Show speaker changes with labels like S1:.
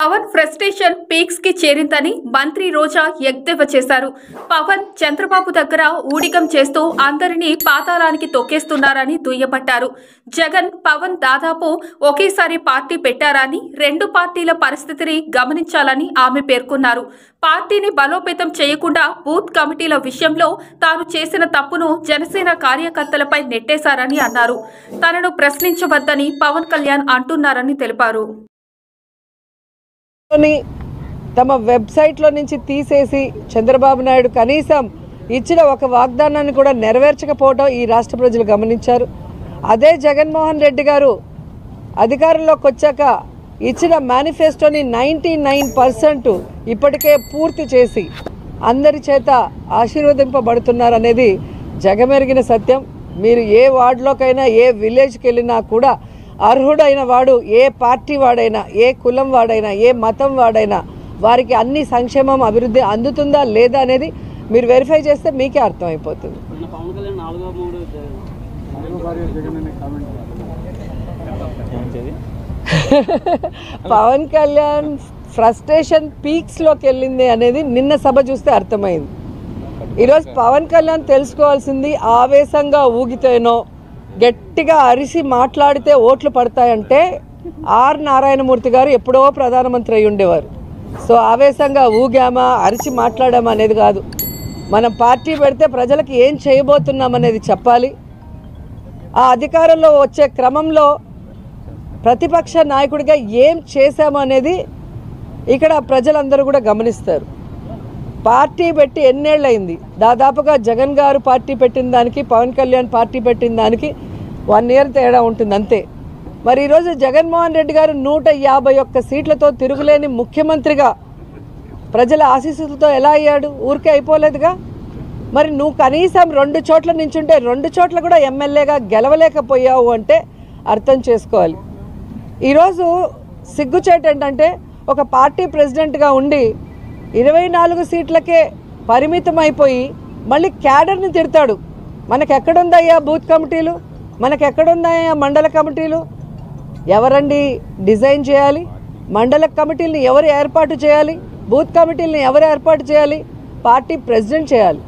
S1: Pawan frustration peaks కి చేరిందని మంత్రి రోజా ఎద్దేవా చేశారు. పవన్ చంద్రబాబు దగ్గర ఊడిగం చేస్తూ అందరినీ పాతాళానికి తొక్కేస్తున్నారని దుయ్యబట్టారు. జగన్ పవన్ దాదాపు ఒకేసారి పార్టీ పెట్టారని, రెండు పార్టీల పరిస్థితిని గమనించాలని ఆమె పేర్కొన్నారు. పార్టీని బలోపేతం చేయకుండా బూత్ కమిటీల విషయంలో తాను చేసిన తప్పును జనసేన కార్యకర్తలపై నెట్టేశారని అన్నారు. తనను ప్రశ్నించవద్దని పవన్ కళ్యాణ్ అంటున్నారని తెలిపారు.
S2: తమ వెబ్సైట్లో నుంచి తీసేసి చంద్రబాబు నాయుడు కనీసం ఇచ్చిన ఒక వాగ్దానాన్ని కూడా నెరవేర్చకపోవడం ఈ రాష్ట్ర ప్రజలు గమనించారు. అదే జగన్మోహన్ రెడ్డి గారు అధికారంలోకి వచ్చాక ఇచ్చిన మేనిఫెస్టోని 99% ఇప్పటికే పూర్తి చేసి అందరి చేత ఆశీర్వదింపబడుతున్నారనేది జగమెరిగిన సత్యం. మీరు ఏ వార్డులోకైనా ఏ విలేజ్కి వెళ్ళినా కూడా అర్హుడైన వాడు ఏ పార్టీ వాడైనా, ఏ కులం వాడైనా, ఏ మతం వాడైనా వారికి అన్ని సంక్షేమం అభివృద్ధి అందుతుందా లేదా అనేది మీరు వెరిఫై చేస్తే మీకే అర్థమైపోతుంది. పవన్ కళ్యాణ్ ఫ్రస్ట్రేషన్ పీక్స్లోకి వెళ్ళింది అనేది నిన్న సభ చూస్తే అర్థమైంది. ఈరోజు పవన్ కళ్యాణ్ తెలుసుకోవాల్సింది ఆవేశంగా ఊగితేనో గట్టిగా అరిసి మాట్లాడితే ఓట్లు పడతాయంటే ఆర్ నారాయణమూర్తి గారు ఎప్పుడో ప్రధానమంత్రి అయి ఉండేవారు. సో ఆవేశంగా ఊగామా అరిచి మాట్లాడామా అనేది కాదు. మనం పార్టీ పెడితే ప్రజలకు ఏం చేయబోతున్నాం అనేది చెప్పాలి. ఆ అధికారంలో వచ్చే క్రమంలో ప్రతిపక్ష నాయకుడిగా ఏం చేశాము అనేది ఇక్కడ ప్రజలందరూ కూడా గమనిస్తారు. పార్టీ పెట్టి ఎన్నేళ్ళయింది? దాదాపుగా జగన్ గారు పార్టీ పెట్టిన దానికి పవన్ కళ్యాణ్ పార్టీ పెట్టిన దానికి 1 year తేడా ఉంటుంది అంతే. మరి ఈరోజు జగన్మోహన్ రెడ్డి గారు 151 సీట్లతో తిరుగులేని ముఖ్యమంత్రిగా ప్రజల ఆశీస్సులతో ఎలా అయ్యాడు? ఊరికే అయిపోలేదుగా. మరి నువ్వు కనీసం 2 చోట్ల నించుంటే 2 చోట్ల కూడా ఎమ్మెల్యేగా గెలవలేకపోయావు అంటే అర్థం చేసుకోవాలి. ఈరోజు సిగ్గుచేటు ఏంటంటే ఒక పార్టీ ప్రెసిడెంట్గా ఉండి 24 సీట్లకే పరిమితం అయిపోయి మళ్ళీ క్యాడర్ని తిడతాడు. మనకెక్కడుందయ్యా బూత్ కమిటీలు? మనకెక్కడుందయ్యా మండల కమిటీలు? ఎవరండి డిజైన్ చేయాలి? మండల కమిటీలను ఎవరు ఏర్పాటు చేయాలి? బూత్ కమిటీలను ఎవరు ఏర్పాటు చేయాలి? పార్టీ ప్రెసిడెంట్ చేయాలి.